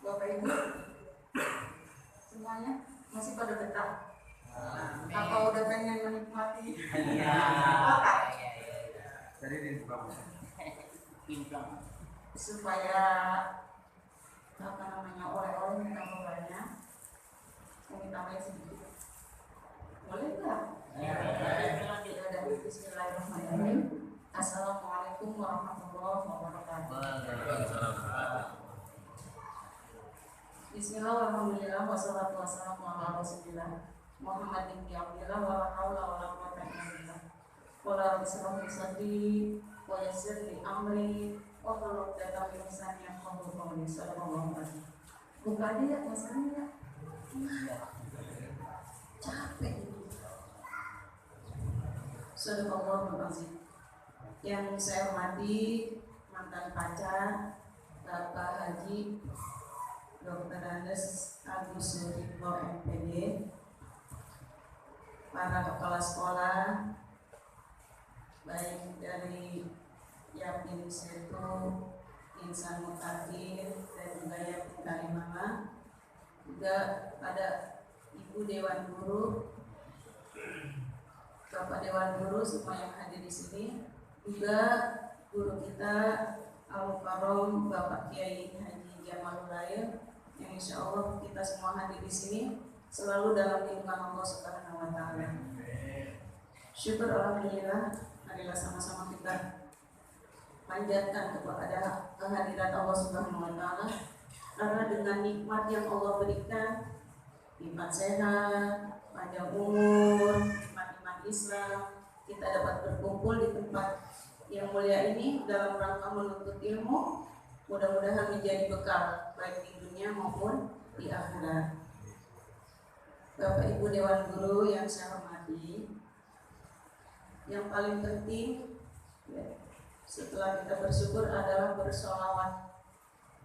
Bapak Ibu semuanya masih pada betah? Atau udah pengen menikmati? Jadi dibuka supaya oleh-oleh minta banyak, mau tambahin sedikit, boleh nggak? Ya, bismillahirrahmanirrahim. Assalamualaikum warahmatullahi wabarakatuh. Bismillahirrahmanirrahim. Wassalatu wassalamu ala Rasulillah Muhammad bin Abdillah wa la haula wa la quwwata illa billah. Qala rabbi shrah li sadri wa yassir li amri wa hlul 'uqdatam min lisani yafqahu qawli. Sallallahu alaihi wasallam. Buka dia masalahnya. Capek itu. Sallallahu alaihi wasallam. Yang saya hormati mantan pacar Bapak Haji Dr. Andes Agus Sutikno MPD, para kepala sekolah baik dari Yakin Setu, Insan Mutakhir, dan juga Yakin Kalimama, juga pada Ibu Dewan Guru, Bapak Dewan Guru semua yang hadir di sini, juga guru kita Al-Mukarram Bapak Kiai Haji Jamalul Lail, yang insya Allah kita semua hadir di sini selalu dalam lindungan Allah Subhanahu wa Ta'ala. Syukur alhamdulillah, marilah sama-sama kita panjatkan kepada kehadiran Allah Subhanahu wa Ta'ala, karena dengan nikmat yang Allah berikan, nikmat sehat, panjang umur, nikmat Islam, kita dapat berkumpul di tempat yang mulia ini dalam rangka menuntut ilmu. Mudah-mudahan menjadi bekal baik di dunia maupun di akhirat. Bapak Ibu Dewan Guru yang saya hormati, yang paling penting setelah kita bersyukur adalah bersolawat.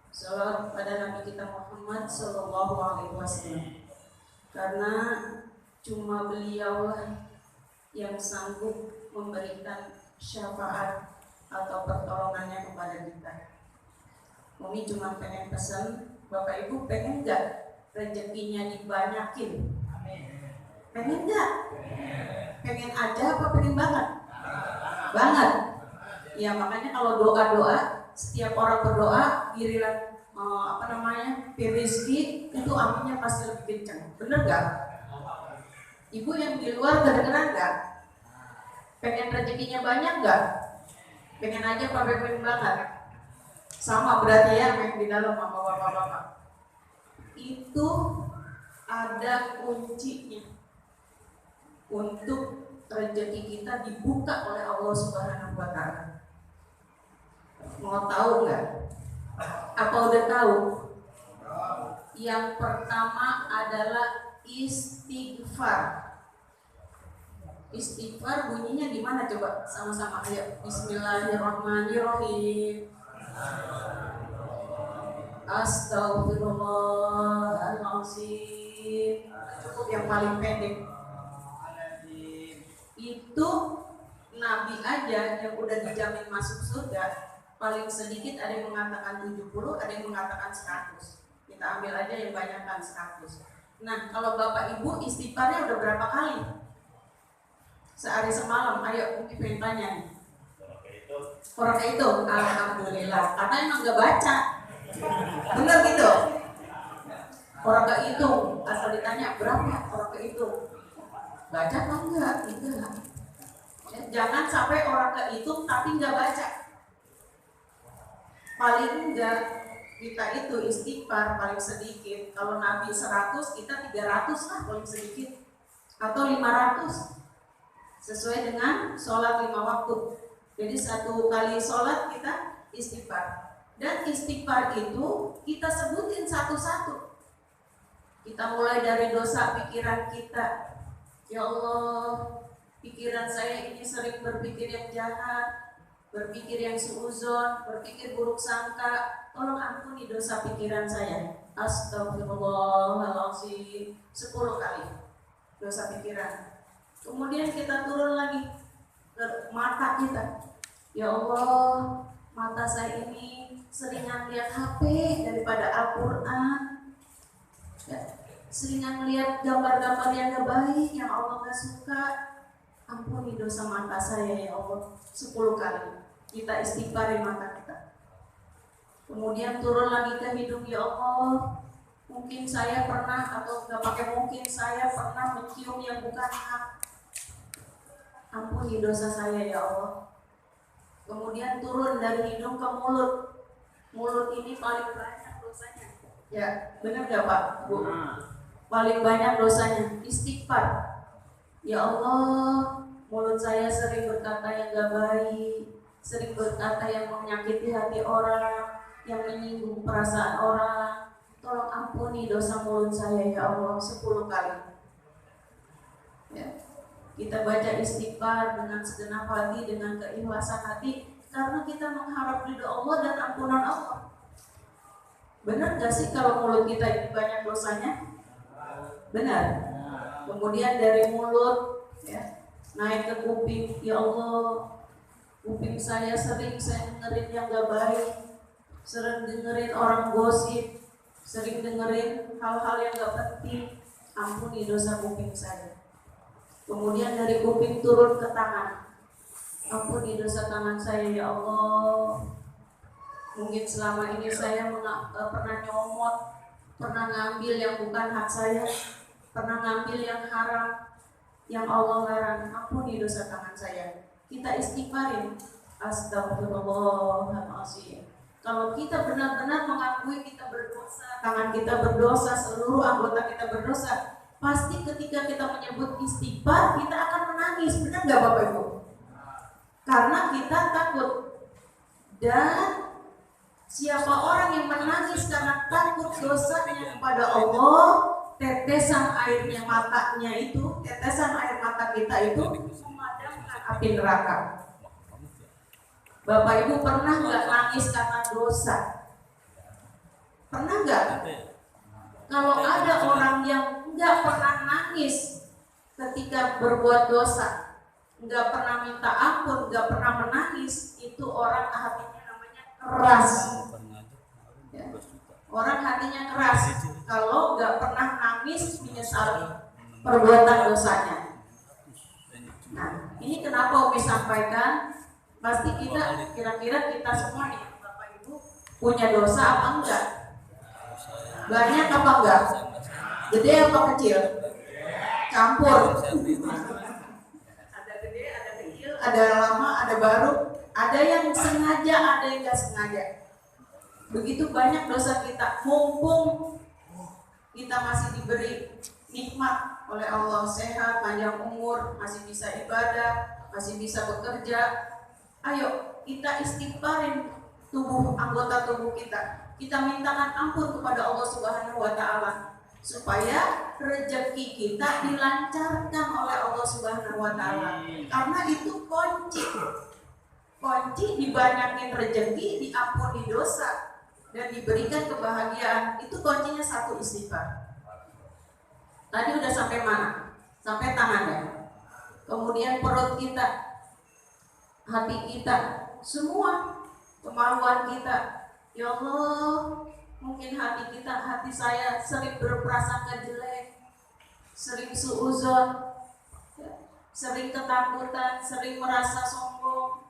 Salawat pada Nabi kita Muhammad Sallallahu Alaihi Wasallam, karena cuma beliaulah yang sanggup memberikan syafaat atau pertolongannya kepada kita. Umi cuma pengen pesan, Bapak Ibu pengen nggak rezekinya dibanyakin? Pengen nggak? Pengen aja apa pengen banget? Banget. Ya makanya kalau doa-doa, setiap orang berdoa giliran rezeki itu aminnya pasti lebih kencang. Bener nggak? Ibu yang di luar kedengeran nggak? Pengen rezekinya banyak nggak? Pengen aja apa pengen banget? Sama berarti ya yang di dalam sama bapak-bapak. Itu ada kuncinya untuk rezeki kita dibuka oleh Allah Subhanahu wa Ta'ala. Mau tahu nggak? Apa udah tahu? Yang pertama adalah istighfar. Istighfar bunyinya gimana coba? Sama-sama ayo. Bismillahirrahmanirrahim. Astaghfirullahaladzim. Cukup yang paling pendek. Itu Nabi aja yang udah dijamin masuk surga, paling sedikit ada yang mengatakan 70, ada yang mengatakan 100. Kita ambil aja yang banyakkan 100. Nah, kalau Bapak Ibu istighfarnya udah berapa kali? Sehari semalam, ayo mungkin pengen tanya nih. Orang itu, alhamdulillah, karena emang gak baca. Bener gitu? Orang gak hitung, asal ditanya berapa orang gak hitung. Baca atau enggak? Enggak. Jangan sampai orang gak hitung tapi gak baca. Paling enggak kita itu istighfar paling sedikit. Kalau Nabi 100, kita 300 lah paling sedikit. Atau 500. Sesuai dengan sholat 5 waktu. Jadi 1 kali sholat kita istighfar. Dan istighfar itu kita sebutin satu-satu. Kita mulai dari dosa pikiran kita. Ya Allah, pikiran saya ini sering berpikir yang jahat, berpikir yang suuzon, berpikir buruk sangka. Tolong ampuni dosa pikiran saya. Astagfirullahaladzim 10 kali dosa pikiran. Kemudian kita turun lagi ke mata kita. Ya Allah, mata saya ini sering lihat HP dari daripada Al-Quran, ya, seringan melihat gambar-gambar yang gak baik, yang Allah gak suka. Ampuni dosa mata saya ya Allah 10 kali. Kita istighfarin mata kita. Kemudian turun lagi ke hidung, ya Allah, mungkin saya pernah, atau gak pakai mungkin, saya pernah mencium yang bukan hak. Ampuni dosa saya ya Allah. Kemudian turun dari hidung ke mulut. Mulut ini paling banyak dosanya. Ya, benar gak Pak, Bu? Paling banyak dosanya. Istighfar. Ya Allah, mulut saya sering berkata yang gak baik, sering berkata yang menyakiti hati orang, yang menyinggung perasaan orang. Tolong ampuni dosa mulut saya ya Allah 10 kali. Ya. Kita baca istighfar dengan segenap hati, dengan keikhlasan hati, karena kita mengharap ridho Allah dan ampunan Allah. Benar gak sih kalau mulut kita ini banyak dosanya? Benar. Kemudian dari mulut, ya, naik ke kuping. Ya Allah, kuping saya sering saya dengerin yang gak baik, sering dengerin orang gosip, sering dengerin hal-hal yang gak penting. Ampuni dosa kuping saya. Kemudian dari kuping turun ke tangan. Ampuni dosa tangan saya ya Allah. Mungkin selama ini saya pernah nyomot, pernah ngambil yang bukan hak saya, pernah ngambil yang haram, yang Allah larang. Ampuni dosa tangan saya. Kita istighfarin. Astagfirullahaladzim. Kalau kita benar-benar mengakui kita berdosa, tangan kita berdosa, seluruh anggota kita berdosa, pasti ketika kita menyebut istighfar, kita akan menangis. Benar gak Bapak Ibu? Karena kita takut. Dan siapa orang yang menangis karena takut dosanya kepada Allah, tetesan airnya matanya itu, tetesan air mata kita itu memadamkan api neraka. Bapak Ibu pernah gak nangis karena dosa? Pernah gak? Kalau ada orang yang gak pernah nangis ketika berbuat dosa, gak pernah minta ampun, gak pernah menangis, itu orang hatinya namanya keras. Ya. Orang hatinya keras kalau gak pernah nangis menyesali perbuatan dosanya. Nah, ini kenapa Umi sampaikan, pasti kita kira-kira kita semua nih Bapak Ibu punya dosa apa enggak? Banyak apa enggak? Gede apa kecil? Campur. Ada gede, ada kecil, ada lama, ada baru, ada yang sengaja, ada yang enggak sengaja. Begitu banyak dosa kita. Mumpung kita masih diberi nikmat oleh Allah, sehat, panjang umur, masih bisa ibadah, masih bisa bekerja, ayo kita istighfarin anggota tubuh kita. Kita mintakan ampun kepada Allah Subhanahu wa Ta'ala supaya rezeki kita dilancarkan oleh Allah Subhanahu wa Ta'ala. Karena itu kunci dibanyakin rezeki, diampuni dosa, dan diberikan kebahagiaan. Itu kuncinya satu, istighfar. Tadi udah sampai mana? Sampai tangan ya. Kemudian perut kita, hati kita, semua kemaluan kita. Ya Allah, mungkin hati saya sering berprasangka jelek, sering suuzon, sering ketakutan, sering merasa sombong.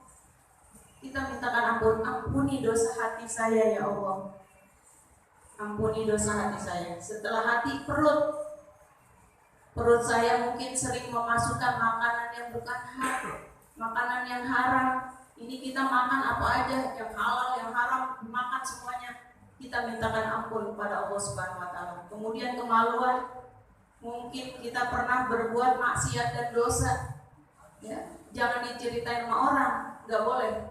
Kita mintakan ampun, ampuni dosa hati saya ya Allah. Ampuni dosa hati saya. Setelah hati, perut saya mungkin sering memasukkan makanan yang bukan hak, makanan yang haram. Ini kita makan apa aja, yang halal, yang haram, makan semuanya. Kita mintakan ampun kepada Allah Subhanahu wa Ta'ala. Kemudian kemaluan, mungkin kita pernah berbuat maksiat dan dosa. Ya, jangan diceritain sama orang, nggak boleh.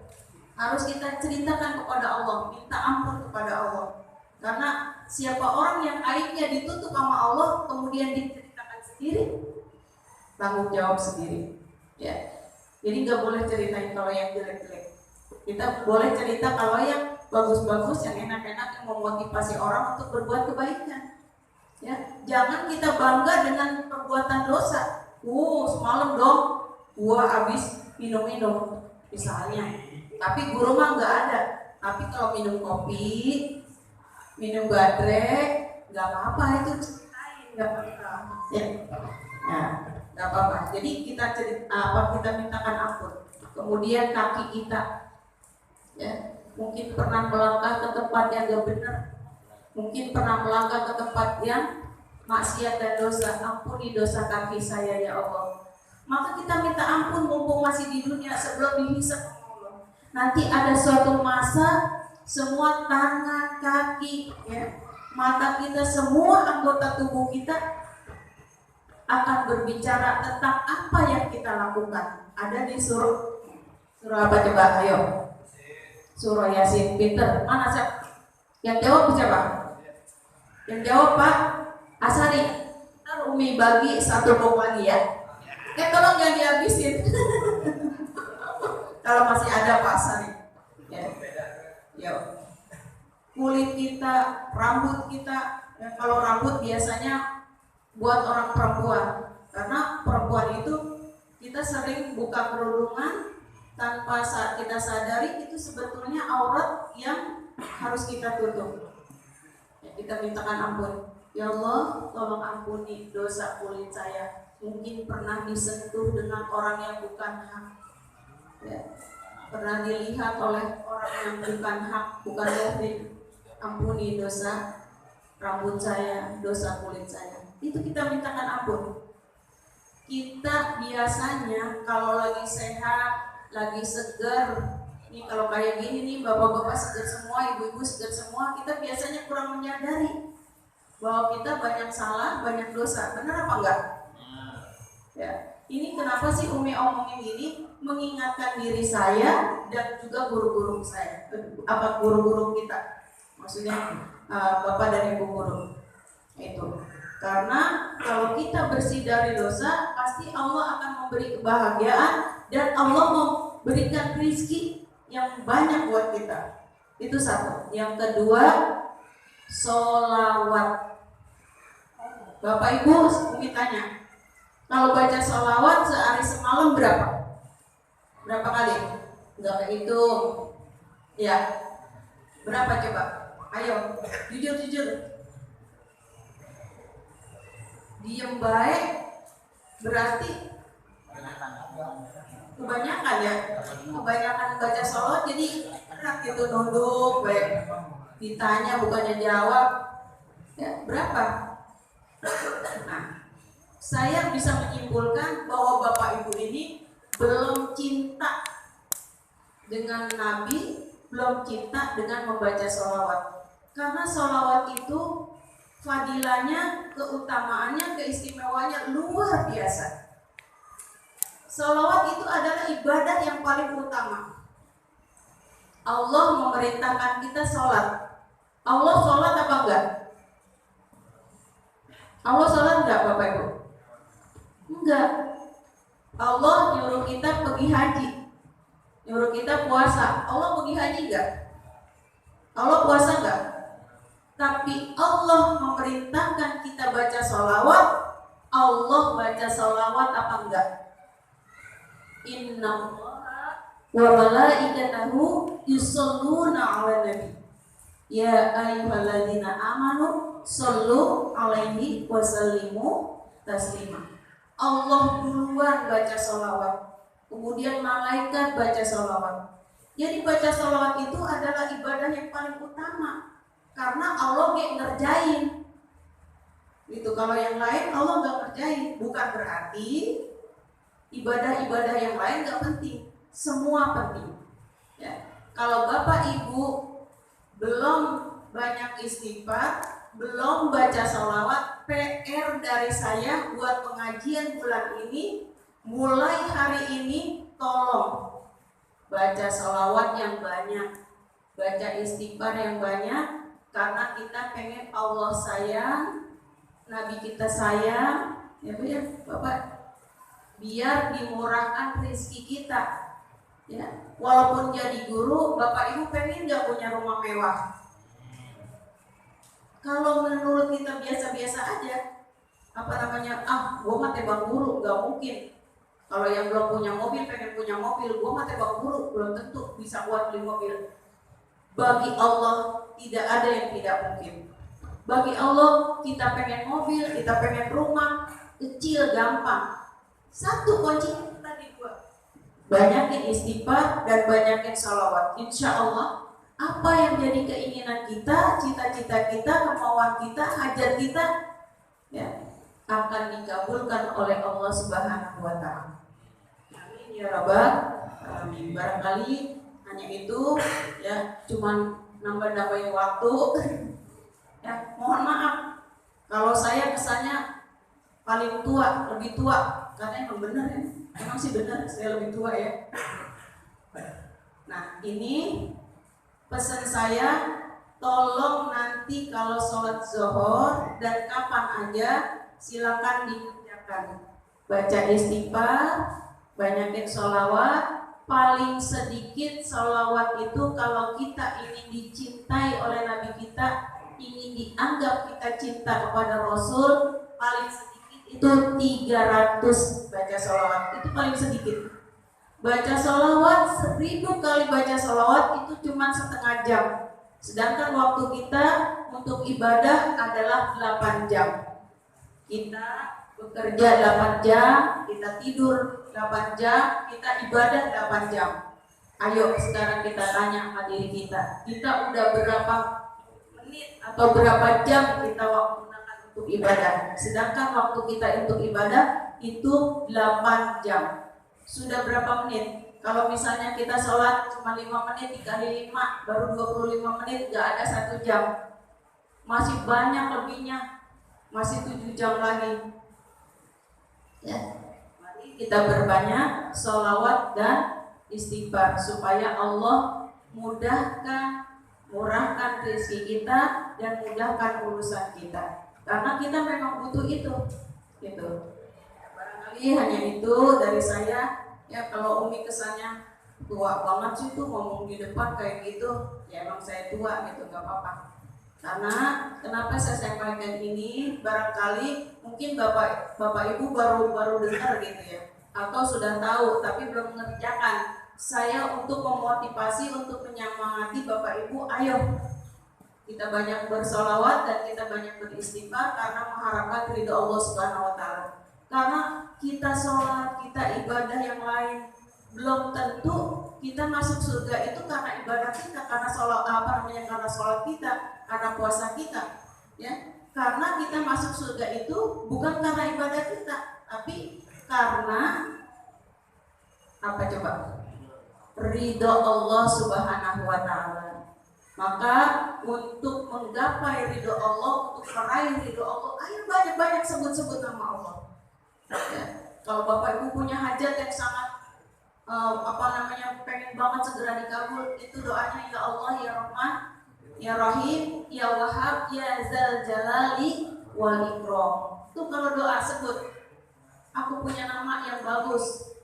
Harus kita ceritakan kepada Allah, minta ampun kepada Allah. Karena siapa orang yang aibnya ditutup sama Allah, kemudian diceritakan sendiri, tanggung jawab sendiri. Ya. Jadi nggak boleh ceritain kalau yang jelek-jelek. Kita boleh cerita kalau yang bagus-bagus, yang enak-enak, yang memotivasi orang untuk berbuat kebaikan. Ya, jangan kita bangga dengan perbuatan dosa. Semalam dong, gua habis minum-minum, misalnya. Tapi guru mah nggak ada. Tapi kalau minum kopi, minum baterai, nggak apa-apa itu ceritain, nggak apa-apa. Ya, nah, nggak apa-apa. Jadi kita kita mintakan ampun. Kemudian kaki kita, ya, mungkin pernah melangkah ke tempat yang gak benar, mungkin pernah melangkah ke tempat yang maksiat dan dosa. Ampuni dosa kaki saya ya Allah. Maka kita minta ampun mumpung masih di dunia sebelum dihisab Allah. Nanti ada suatu masa semua tangan, kaki, ya, mata kita, semua anggota tubuh kita akan berbicara tentang apa yang kita lakukan. Ada di surah apa coba? Ayo. Surah Yasin. Pinter. Mana siapa? Yang jawab siapa? Yang jawab Pak Asari. Ntar Umi bagi satu blok lagi ya. Tolong jangan dihabisin. Kalau masih ada Pak Asari. Ya. Yo. Kulit kita, rambut kita, ya, kalau rambut biasanya buat orang perempuan, karena perempuan itu kita sering buka kerudungan tanpa saat kita sadari itu sebetulnya aurat yang harus kita tutup. Ya, kita mintakan ampun. Ya Allah, tolong ampuni dosa kulit saya. Mungkin pernah disentuh dengan orang yang bukan hak. Ya. Pernah dilihat oleh orang yang bukan hak, bukan muhrim. Ampuni dosa rambut saya, dosa kulit saya. Itu kita mintakan ampun. Kita biasanya kalau lagi sehat, lagi segar, nih kalau kayak gini nih, bapak-bapak segar semua, ibu-ibu segar semua, kita biasanya kurang menyadari bahwa kita banyak salah, banyak dosa. Benar apa enggak? Ya. Ini kenapa sih Umi omongin ini? Mengingatkan diri saya dan juga guru-guru saya, guru-guru kita, maksudnya bapak dan ibu guru. Itu karena kalau kita bersih dari dosa, pasti Allah akan memberi kebahagiaan dan Allah memberikan rezeki yang banyak buat kita. Itu satu. Yang kedua, sholawat. Bapak Ibu, Umi tanya, kalau baca sholawat sehari semalam berapa? Berapa kali? Enggak kehitung. Ya. Berapa coba? Ayo, jujur. Diem baik berarti kebanyakan ya. Kebanyakan baca sholawat jadi enak gitu, nunduk baik. Ditanya bukannya jawab. Ya, berapa? Nah, saya bisa menyimpulkan bahwa Bapak Ibu ini belum cinta dengan Nabi, belum cinta dengan membaca sholawat. Karena sholawat itu fadilahnya, keutamaannya, keistimewaannya luar biasa. Sholawat itu adalah ibadah yang paling utama. Allah memerintahkan kita sholat. Allah sholat apa enggak? Allah sholat enggak Bapak Ibu? Enggak. Allah nyuruh kita pergi haji, nyuruh kita puasa. Allah pergi haji enggak? Allah puasa enggak? Tapi Allah memerintahkan kita baca sholawat. Allah baca sholawat apa enggak? Innallaha wa malaikatahu yusholluna 'alan nabi. Ya ayyuhalladzina amanu shollu 'alaihi wa sallimu taslima. Allah duluan baca sholawat, kemudian malaikat baca sholawat. Jadi baca sholawat itu adalah ibadah yang paling utama, karena Allah yang ngerjain. Itu kalau yang lain Allah nggak ngerjain, bukan berarti ibadah-ibadah yang lain nggak penting. Semua penting. Ya. Kalau Bapak Ibu belum banyak istighfar, belum baca sholawat, PR dari saya buat pengajian bulan ini, mulai hari ini tolong baca sholawat yang banyak, baca istighfar yang banyak, karena kita pengen Allah sayang, Nabi kita sayang, ya Bu ya, Bapak, biar dimurahkan rezeki kita. Ya, walaupun jadi guru, Bapak Ibu pengen nggak punya rumah mewah? Kalau menurut kita biasa-biasa aja, gua mah tebang guru, nggak mungkin. Kalau yang belum punya mobil pengen punya mobil, gua mah tebang guru, belum tentu bisa buat beli mobil. Bagi Allah tidak ada yang tidak mungkin. Bagi Allah kita pengen mobil, kita pengen rumah, kecil gampang. Satu kuncinya tadi dua. Banyakin istighfar dan banyakin sholawat. Insya Allah apa yang jadi keinginan kita, cita-cita kita, kemauan kita, hajat kita, ya, akan dikabulkan oleh Allah Subhanahu wa Ta'ala. Amin ya rabbal alamin. Barangkali hanya itu, ya, cuman nambah-nambahin waktu. Ya, mohon maaf kalau saya kesannya paling tua, lebih tua, karena emang benar ya. Emang sih benar, saya lebih tua ya. Nah, ini pesan saya, tolong nanti kalau sholat zuhur dan kapan aja silakan dikerjakan. Baca istighfar, banyakin sholawat. Paling sedikit sholawat itu kalau kita ingin dicintai oleh Nabi kita, ingin dianggap kita cinta kepada Rasul, paling sedikit itu 300 baca sholawat. Itu paling sedikit. Baca sholawat 1000 kali baca sholawat itu cuma setengah jam. Sedangkan waktu kita untuk ibadah adalah 8 jam. Kita bekerja 8 jam, kita tidur 8 jam, kita ibadah 8 jam. Ayo sekarang kita tanya sama diri kita udah berapa menit atau berapa jam kita gunakan untuk ibadah. Sedangkan waktu kita untuk ibadah itu 8 jam. Sudah berapa menit? Kalau misalnya kita sholat cuma 5 menit dikali 5 baru 25 menit, gak ada 1 jam. Masih banyak lebihnya, masih 7 jam lagi. Ya, mari kita berbanyak sholawat dan istighfar supaya Allah murahkan rezeki kita dan mudahkan urusan kita. Karena kita memang butuh itu. Gitu. Barangkali hanya itu dari saya. Ya, kalau Umi kesannya tua banget sih tuh ngomong di depan kayak gitu, ya emang saya tua gitu, gak apa-apa. Karena kenapa saya sampaikan ini, barangkali mungkin bapak ibu baru dengar gitu ya, atau sudah tahu tapi belum mengerjakan. Saya untuk memotivasi, untuk menyemangati bapak ibu, ayo kita banyak bersolawat dan kita banyak beristighfar karena mengharapkan ridho Allah Subhanahu Wa Taala. Karena kita sholat, kita ibadah yang lain, belum tentu kita masuk surga itu karena ibadah kita, karena karena sholat kita, karena puasa kita, ya. Karena kita masuk surga itu bukan karena ibadah kita, tapi karena apa coba? Ridho Allah Subhanahu Wa Taala. Maka untuk menggapai ridho Allah, untuk meraih ridho Allah, ayo banyak-banyak sebut-sebut nama Allah. Ya. Kalau bapak ibu punya hajat yang sangat pengen banget segera dikabul, itu doanya ya Allah, ya Rahman, ya Rahim, ya Wahhab, ya Zal Jalali wal Ikram. Itu kalau doa sebut. Aku punya nama yang bagus,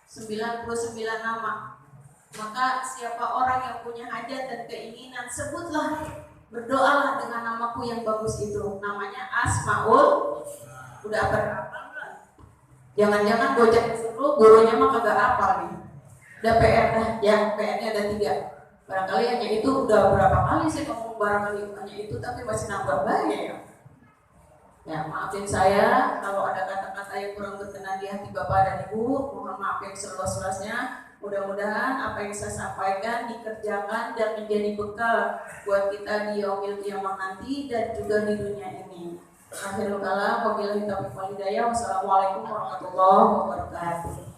99 nama. Maka siapa orang yang punya hajat dan keinginan, sebutlah, berdoalah dengan namaku yang bagus itu. Namanya Asmaul. Udah apa? Jangan-jangan bocah disuruh gurunya mah kagak hafal nih. Udah PR dah, ya PR-nya ada 3. Barangkali hanya itu udah berapa kali saya ngomong barangkali hanya itu, tapi masih nambah banyak ya. Ya maafin saya kalau ada kata-kata yang kurang berkenan di hati Bapak dan Ibu. Mohon maaf yang seluas-luasnya. Mudah-mudahan apa yang saya sampaikan dikerjakan dan menjadi bekal buat kita di yaumil qiyamah nanti dan juga di dunia ini. Akhirul kalam, wabillahi taufiq wal hidayah. Wassalamualaikum warahmatullahi wabarakatuh.